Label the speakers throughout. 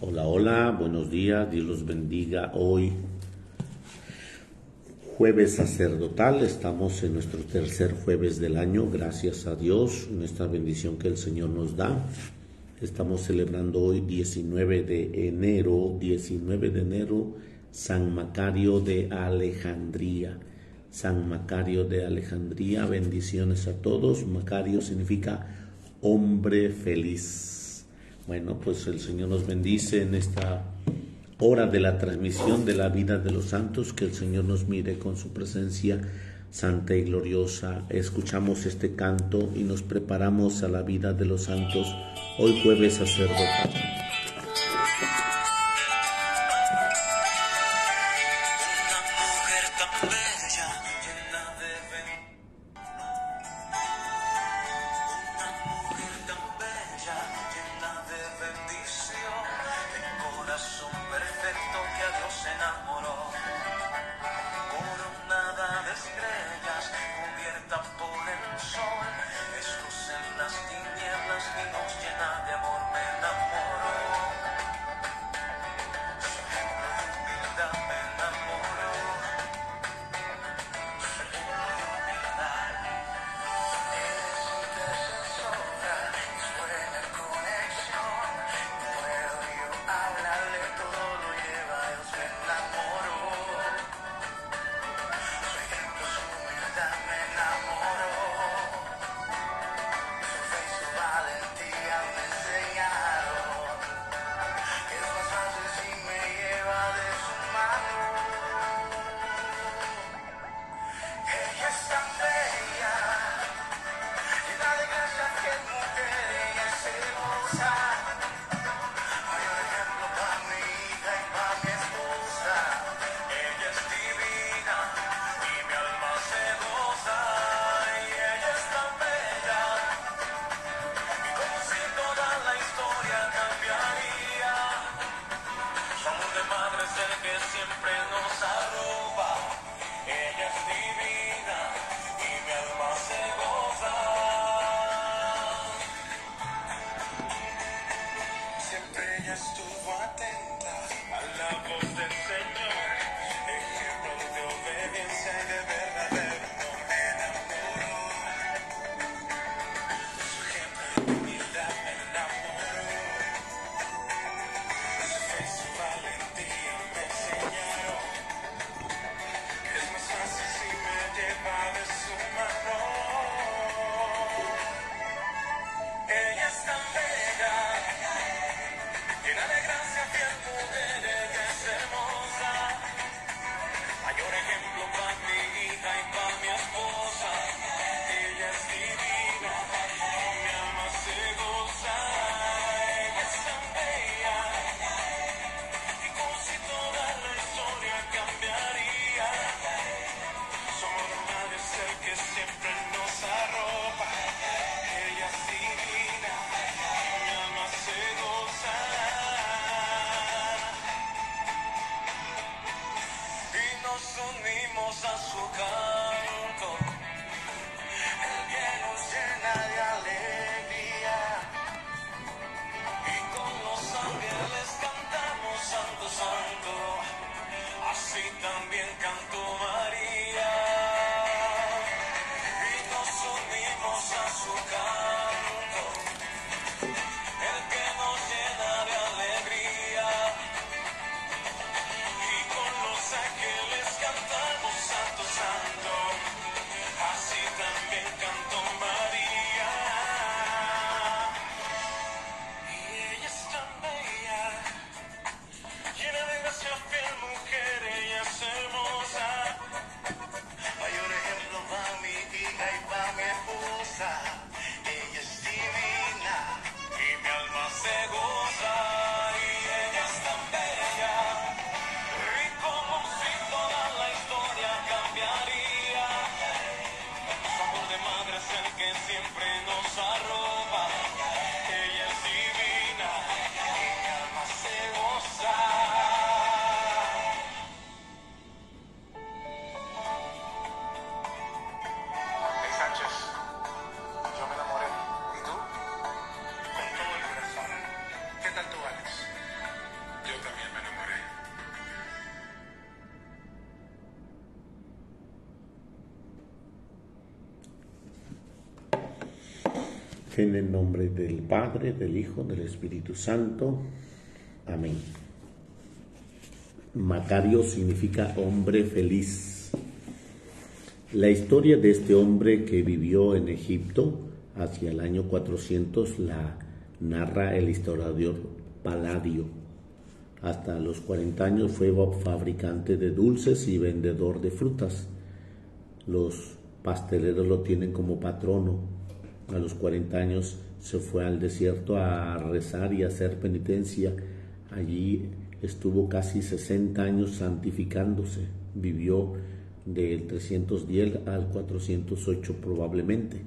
Speaker 1: Hola, hola, buenos días, Dios los bendiga. Hoy, jueves sacerdotal, estamos en nuestro tercer jueves del año, gracias a Dios, nuestra bendición que el Señor nos da. Estamos celebrando hoy 19 de enero, San Macario de Alejandría. San Macario de Alejandría, bendiciones a todos. Macario significa hombre feliz. Bueno, pues el Señor nos bendice en esta hora de la transmisión de la vida de los santos, que el Señor nos mire con su presencia santa y gloriosa. Escuchamos este canto y nos preparamos a la vida de los santos, hoy jueves sacerdotal. En el nombre del Padre, del Hijo, del Espíritu Santo. Amén. Macario significa hombre feliz. La historia de este hombre que vivió en Egipto hacia el año 400 la narra el historiador Palladio. Hasta los 40 años fue fabricante de dulces y vendedor de frutas. Los pasteleros lo tienen como patrono. A los 40 años se fue al desierto a rezar y a hacer penitencia. Allí estuvo casi 60 años santificándose. Vivió del 310 al 408 probablemente.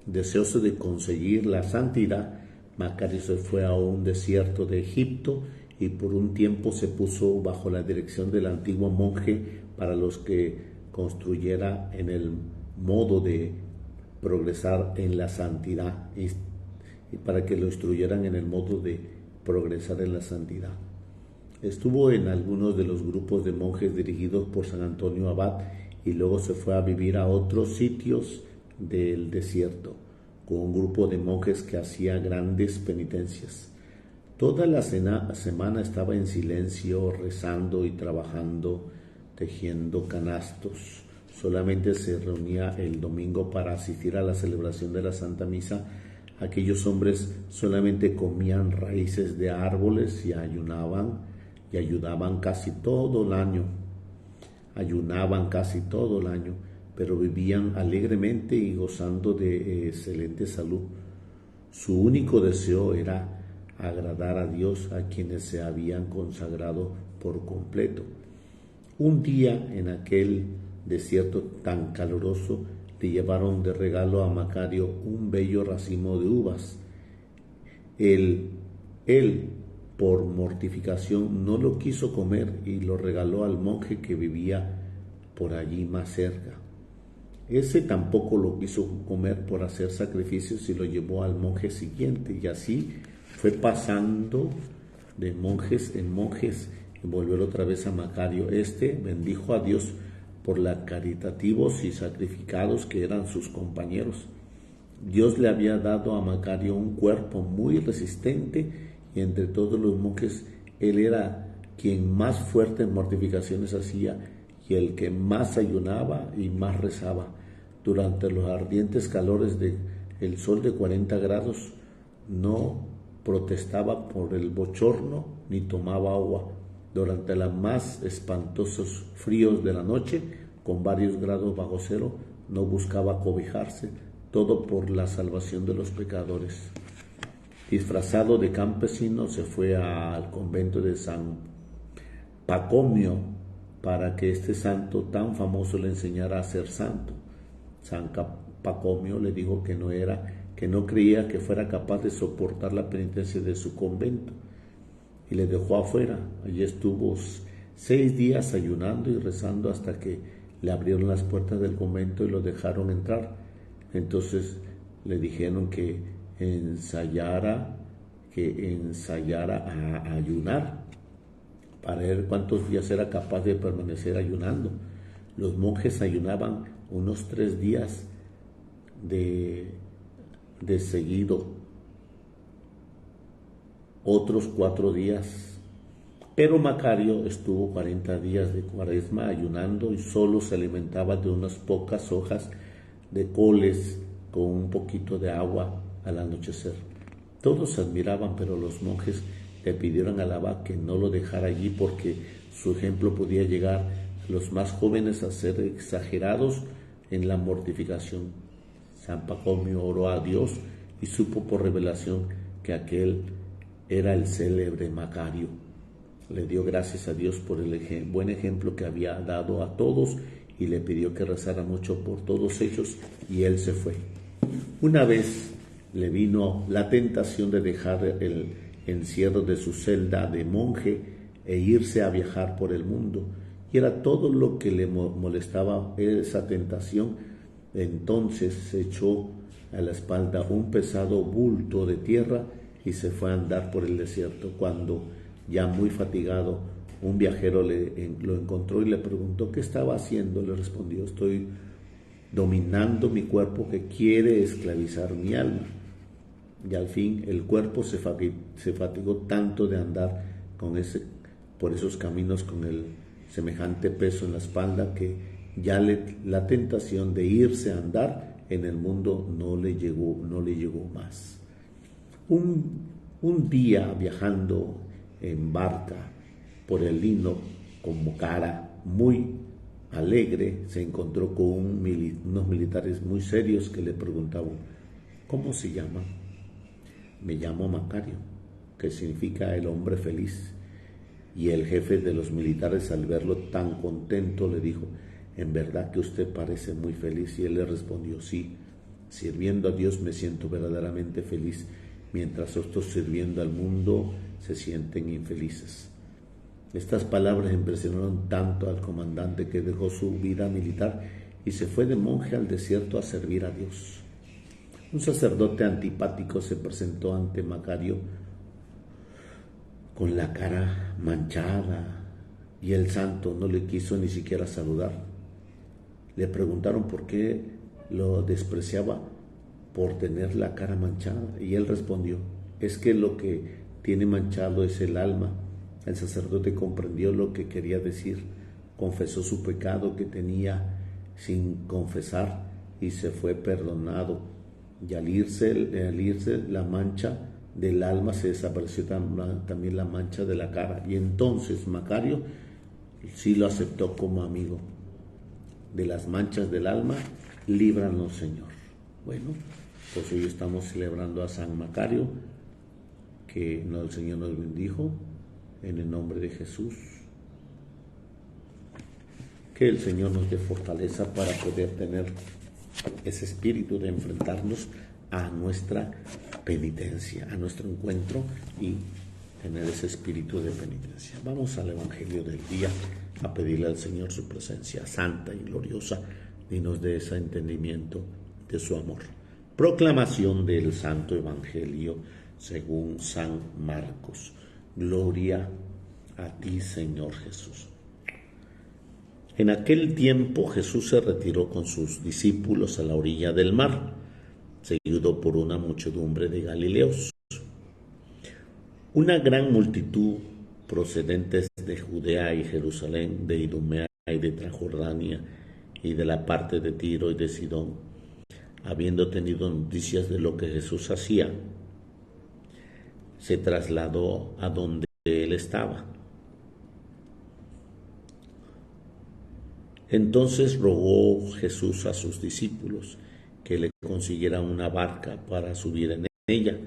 Speaker 1: Deseoso de conseguir la santidad, Macario se fue a un desierto de Egipto y por un tiempo se puso bajo la dirección del antiguo monje para los que construyera en el modo de progresar en la santidad y para que lo instruyeran en el modo de progresar en la santidad. Estuvo en algunos de los grupos de monjes dirigidos por San Antonio Abad y luego se fue a vivir a otros sitios del desierto con un grupo de monjes que hacía grandes penitencias. Toda la semana estaba en silencio, rezando y trabajando, tejiendo canastos. Solamente se reunía el domingo para asistir a la celebración de la Santa Misa. Aquellos hombres solamente comían raíces de árboles y ayunaban y ayudaban casi todo el año. Ayunaban casi todo el año, pero vivían alegremente y gozando de excelente salud. Su único deseo era agradar a Dios, a quienes se habían consagrado por completo. Un día en aquel desierto tan caluroso, le llevaron de regalo a Macario un bello racimo de uvas. Él, por mortificación, no lo quiso comer y lo regaló al monje que vivía por allí más cerca. Ese tampoco lo quiso comer por hacer sacrificios y lo llevó al monje siguiente, y así fue pasando de monjes en monjes y volvió otra vez a Macario. Este bendijo a Dios por la caritativos y sacrificados que eran sus compañeros. Dios le había dado a Macario un cuerpo muy resistente y entre todos los monjes él era quien más fuertes mortificaciones hacía y el que más ayunaba y más rezaba. Durante los ardientes calores del sol de 40 grados no protestaba por el bochorno ni tomaba agua. Durante los más espantosos fríos de la noche, con varios grados bajo cero, no buscaba cobijarse, todo por la salvación de los pecadores. Disfrazado de campesino, se fue al convento de San Pacomio para que este santo tan famoso le enseñara a ser santo. San Pacomio le dijo que no creía que fuera capaz de soportar la penitencia de su convento y le dejó afuera. Allí estuvo 6 días ayunando y rezando hasta que le abrieron las puertas del convento y lo dejaron entrar. Entonces le dijeron que ensayara a ayunar para ver cuántos días era capaz de permanecer ayunando. Los monjes ayunaban unos 3 días de seguido, otros 4 días, pero Macario estuvo 40 días de cuaresma ayunando y solo se alimentaba de unas pocas hojas de coles con un poquito de agua al anochecer. Todos se admiraban, pero los monjes le pidieron al abad que no lo dejara allí porque su ejemplo podía llegar a los más jóvenes a ser exagerados en la mortificación. San Pacomio oró a Dios y supo por revelación que aquel era el célebre Macario. Le dio gracias a Dios por el buen ejemplo que había dado a todos y le pidió que rezara mucho por todos ellos y él se fue. Una vez le vino la tentación de dejar el encierro de su celda de monje e irse a viajar por el mundo, y era todo lo que le molestaba esa tentación. Entonces se echó a la espalda un pesado bulto de tierra y se fue a andar por el desierto. Cuando ya muy fatigado, un viajero lo encontró y le preguntó qué estaba haciendo. Le respondió: estoy dominando mi cuerpo que quiere esclavizar mi alma. y al fin el cuerpo se fatigó tanto de andar por esos caminos con el semejante peso en la espalda que ya la tentación de irse a andar en el mundo no le llegó más. Un día viajando en barca por el Lino con cara muy alegre, se encontró con unos militares muy serios que le preguntaban: ¿cómo se llama? Me llamo Macario, que significa el hombre feliz. Y el jefe de los militares, al verlo tan contento, le dijo: en verdad que usted parece muy feliz. Y él le respondió: sí, sirviendo a Dios me siento verdaderamente feliz, mientras otros sirviendo al mundo se sienten infelices. Estas palabras impresionaron tanto al comandante que dejó su vida militar y se fue de monje al desierto a servir a Dios. Un sacerdote antipático se presentó ante Macario con la cara manchada y el santo no le quiso ni siquiera saludar. Le preguntaron por qué lo despreciaba por tener la cara manchada y él respondió: es que lo que tiene manchado es el alma. El sacerdote comprendió lo que quería decir, confesó su pecado que tenía sin confesar y se fue perdonado. Y al irse la mancha del alma, se desapareció también la mancha de la cara. Y entonces Macario sí lo aceptó como amigo. De las manchas del alma, líbranos, Señor. Bueno, pues hoy estamos celebrando a San Macario, que el Señor nos bendijo. En el nombre de Jesús, que el Señor nos dé fortaleza para poder tener ese espíritu de enfrentarnos a nuestra penitencia, a nuestro encuentro, y tener ese espíritu de penitencia. Vamos al Evangelio del día a pedirle al Señor su presencia santa y gloriosa y nos dé ese entendimiento de su amor. Proclamación del Santo Evangelio según San Marcos. Gloria a ti, Señor Jesús. En aquel tiempo Jesús se retiró con sus discípulos a la orilla del mar, seguido por una muchedumbre de galileos. Una gran multitud procedentes de Judea y Jerusalén, de Idumea y de Transjordania y de la parte de Tiro y de Sidón, habiendo tenido noticias de lo que Jesús hacía, se trasladó a donde él estaba. Entonces rogó Jesús a sus discípulos que le consiguieran una barca para subir en ella,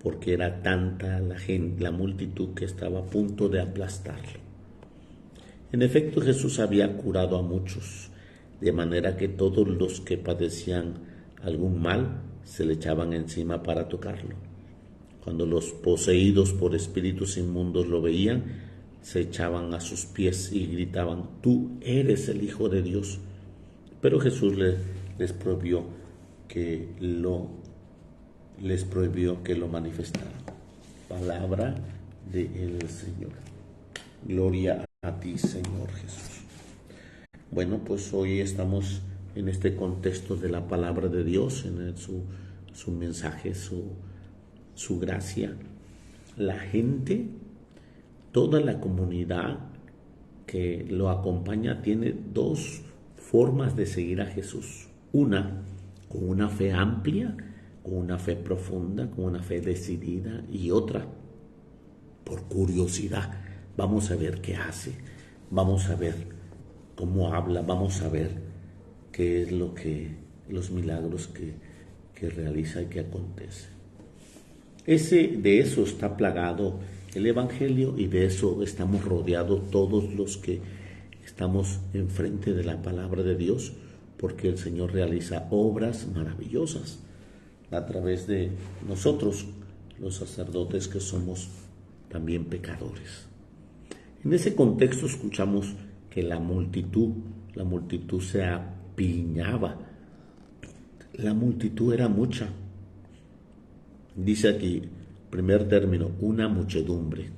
Speaker 1: porque era tanta la multitud que estaba a punto de aplastarlo. En efecto, Jesús había curado a muchos, de manera que todos los que padecían algún mal se le echaban encima para tocarlo. Cuando los poseídos por espíritus inmundos lo veían, se echaban a sus pies y gritaban: tú eres el Hijo de Dios. Pero Jesús les prohibió que lo manifestaran. Palabra del Señor. Gloria a ti, Señor Jesús. Bueno, pues hoy estamos en este contexto de la palabra de Dios, en su mensaje, su gracia. La gente, toda la comunidad que lo acompaña, tiene dos formas de seguir a Jesús. Una, con una fe amplia, con una fe profunda, con una fe decidida, y otra, por curiosidad. Vamos a ver qué hace, vamos a ver cómo habla, vamos a ver qué es los milagros que realiza y que acontece. De eso está plagado el Evangelio, y de eso estamos rodeados todos los que estamos enfrente de la palabra de Dios, porque el Señor realiza obras maravillosas a través de nosotros, los sacerdotes, que somos también pecadores. En ese contexto escuchamos que la multitud se apiñaba. La multitud era mucha. Dice aquí, primer término, una muchedumbre.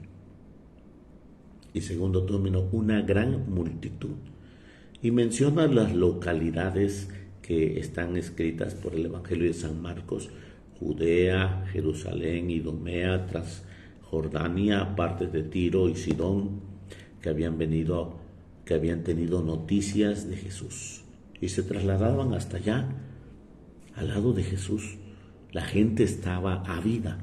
Speaker 1: Y segundo término, una gran multitud. Y menciona las localidades que están escritas por el Evangelio de San Marcos: Judea, Jerusalén, Idumea, Transjordania, partes de Tiro y Sidón, que habían tenido noticias de Jesús y se trasladaban hasta allá, al lado de Jesús. La gente estaba ávida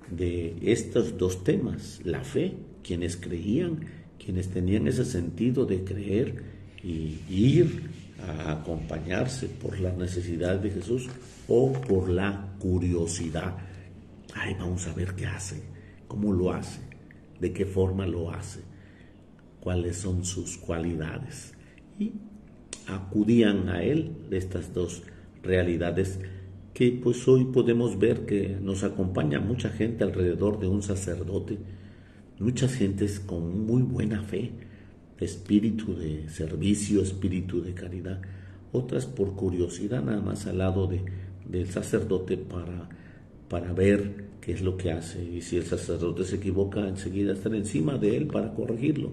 Speaker 1: de estos dos temas, la fe, quienes creían, quienes tenían ese sentido de creer y ir a acompañarse por la necesidad de Jesús o por la curiosidad. Ay, vamos a ver qué hace, cómo lo hace, de qué forma lo hace, cuáles son sus cualidades. Y acudían a él de estas dos realidades que pues hoy podemos ver que nos acompaña mucha gente alrededor de un sacerdote, muchas gentes con muy buena fe, espíritu de servicio, espíritu de caridad, otras por curiosidad nada más al lado del sacerdote para ver qué es lo que hace, y si el sacerdote se equivoca enseguida estar encima de él para corregirlo.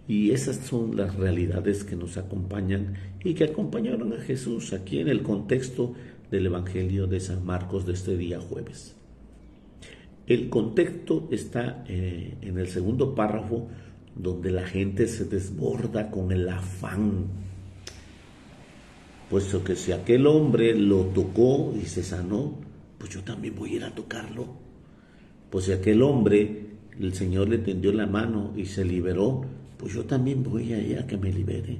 Speaker 1: Y esas son las realidades que nos acompañan y que acompañaron a Jesús aquí en el contexto del Evangelio de San Marcos de este día jueves. El contexto está en el segundo párrafo, donde la gente se desborda con el afán, puesto que si aquel hombre lo tocó y se sanó, pues yo también voy a ir a tocarlo. Pues si aquel hombre, el Señor le tendió la mano y se liberó, pues yo también voy a ir a que me libere.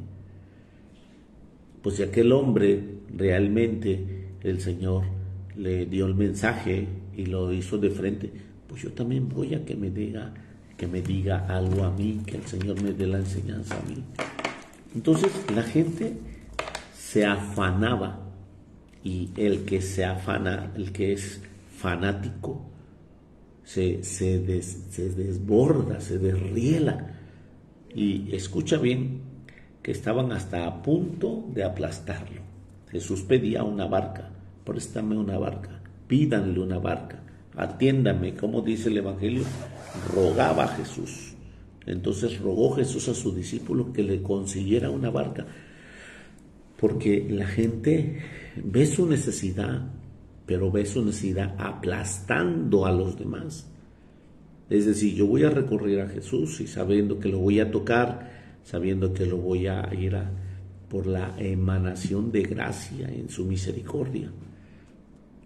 Speaker 1: Pues si aquel hombre realmente el Señor le dio el mensaje y lo hizo de frente, pues yo también voy a que me diga algo a mí, que el Señor me dé la enseñanza a mí. Entonces la gente se afanaba, y el que se afana, el que es fanático, se desborda, se desriela. Y escucha bien, que estaban hasta a punto de aplastarlo. Jesús pedía una barca, préstame una barca, pídanle una barca, atiéndame, como dice el Evangelio, rogaba a Jesús. Entonces rogó Jesús a su discípulo que le consiguiera una barca, porque la gente ve su necesidad, pero ve su necesidad aplastando a los demás. Es decir, yo voy a recorrer a Jesús y sabiendo que lo voy a tocar, sabiendo que lo voy a ir por la emanación de gracia en su misericordia.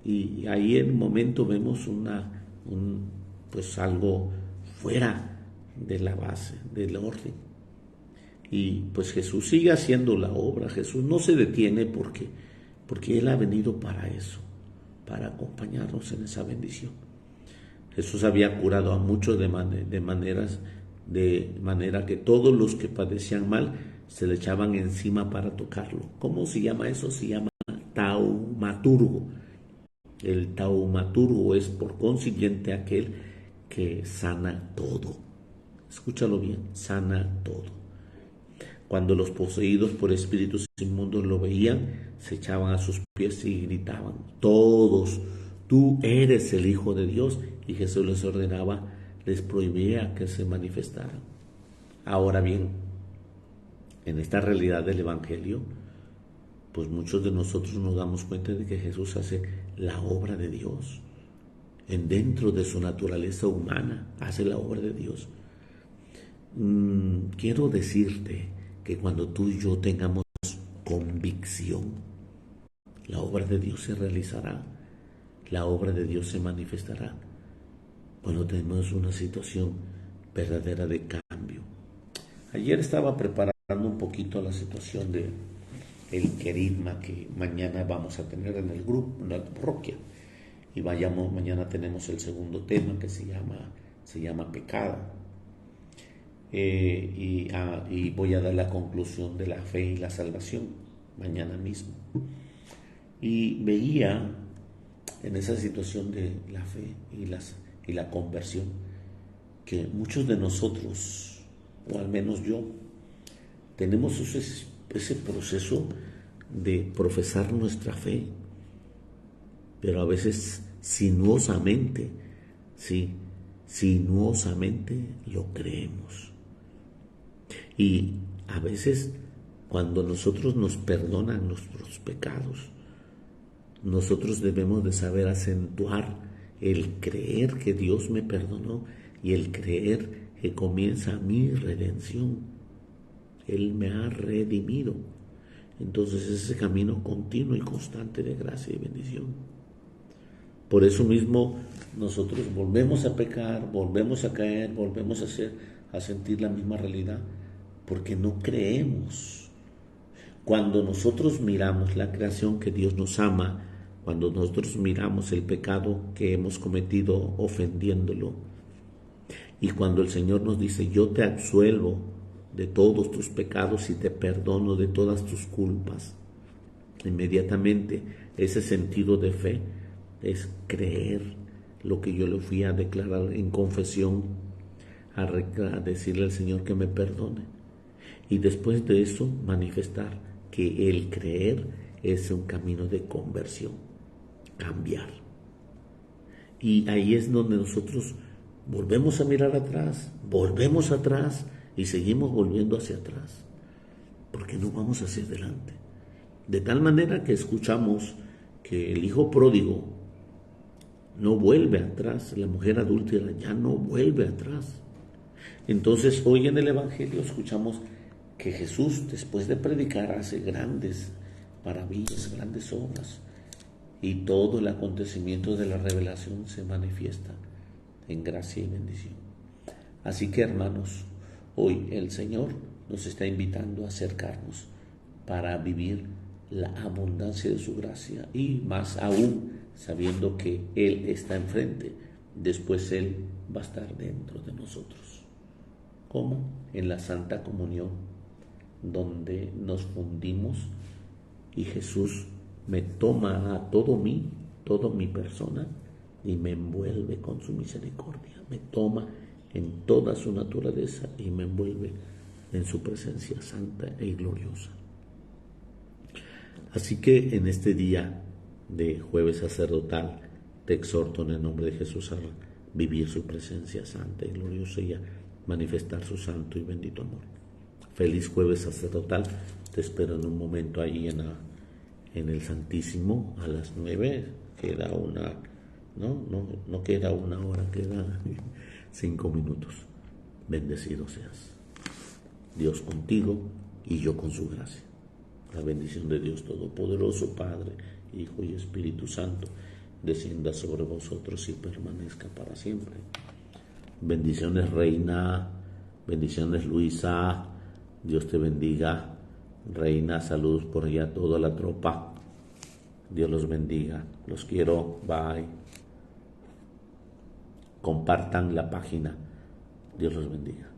Speaker 1: Y ahí en un momento vemos pues algo fuera de la base, del orden. Y pues Jesús sigue haciendo la obra. Jesús no se detiene porque Él ha venido para eso, para acompañarnos en esa bendición. Jesús había curado a muchos de manera que todos los que padecían mal se le echaban encima para tocarlo. ¿Cómo se llama eso? Se llama taumaturgo. El taumaturgo es por consiguiente aquel que sana todo. Escúchalo bien, sana todo. Cuando los poseídos por espíritus inmundos lo veían, se echaban a sus pies y gritaban: todos, tú eres el Hijo de Dios. Y Jesús les ordenaba, les prohibía que se manifestaran. Ahora bien, en esta realidad del Evangelio, pues muchos de nosotros nos damos cuenta de que Jesús hace la obra de Dios. Dentro de su naturaleza humana, hace la obra de Dios. Quiero decirte que cuando tú y yo tengamos convicción, la obra de Dios se realizará, la obra de Dios se manifestará cuando tenemos una situación verdadera de cambio. Ayer estaba preparando un poquito la situación de el querigma que mañana vamos a tener en el grupo, en la parroquia, y mañana tenemos el segundo tema que se llama pecado. Y voy a dar la conclusión de la fe y la salvación mañana mismo. Y veía en esa situación de la fe y la conversión que muchos de nosotros, o al menos yo, tenemos ese proceso de profesar nuestra fe, pero a veces sinuosamente lo creemos. Y a veces cuando nosotros nos perdonan nuestros pecados, nosotros debemos de saber acentuar el creer que Dios me perdonó y el creer que comienza mi redención. Él me ha redimido. Entonces es ese camino continuo y constante de gracia y bendición. Por eso mismo nosotros volvemos a pecar, volvemos a caer, volvemos a sentir la misma realidad, porque no creemos. Cuando nosotros miramos la creación que Dios nos ama, cuando nosotros miramos el pecado que hemos cometido ofendiéndolo, y cuando el Señor nos dice, yo te absuelvo de todos tus pecados y te perdono de todas tus culpas, inmediatamente ese sentido de fe es creer lo que yo le fui a declarar en confesión, a decirle al Señor que me perdone. Y después de eso manifestar que el creer es un camino de conversión, cambiar. Y ahí es donde nosotros volvemos a mirar atrás, volvemos atrás y seguimos volviendo hacia atrás, porque no vamos hacia adelante. De tal manera que escuchamos que el hijo pródigo no vuelve atrás, la mujer adúltera ya no vuelve atrás. Entonces hoy en el Evangelio escuchamos que Jesús, después de predicar, hace grandes maravillas, grandes obras, y todo el acontecimiento de la revelación se manifiesta en gracia y bendición. Así que, hermanos, hoy el Señor nos está invitando a acercarnos para vivir la abundancia de su gracia, y más aún sabiendo que Él está enfrente, después Él va a estar dentro de nosotros. ¿Cómo? En la Santa Comunión, donde nos fundimos y Jesús me toma a toda mi persona, y me envuelve con su misericordia, me toma en toda su naturaleza y me envuelve en su presencia santa y gloriosa. Así que en este día de jueves sacerdotal te exhorto en el nombre de Jesús a vivir su presencia santa y gloriosa y a manifestar su santo y bendito amor. Feliz jueves sacerdotal. Te espero en un momento ahí en el Santísimo a las 9. Queda no queda una hora, queda 5 minutos. Bendecido seas. Dios contigo y yo con su gracia. La bendición de Dios Todopoderoso, Padre, Hijo y Espíritu Santo, descienda sobre vosotros y permanezca para siempre. Bendiciones, Reina. Bendiciones, Luisa. Dios te bendiga. Reina, saludos por allá, toda la tropa. Dios los bendiga. Los quiero. Bye. Compartan la página. Dios los bendiga.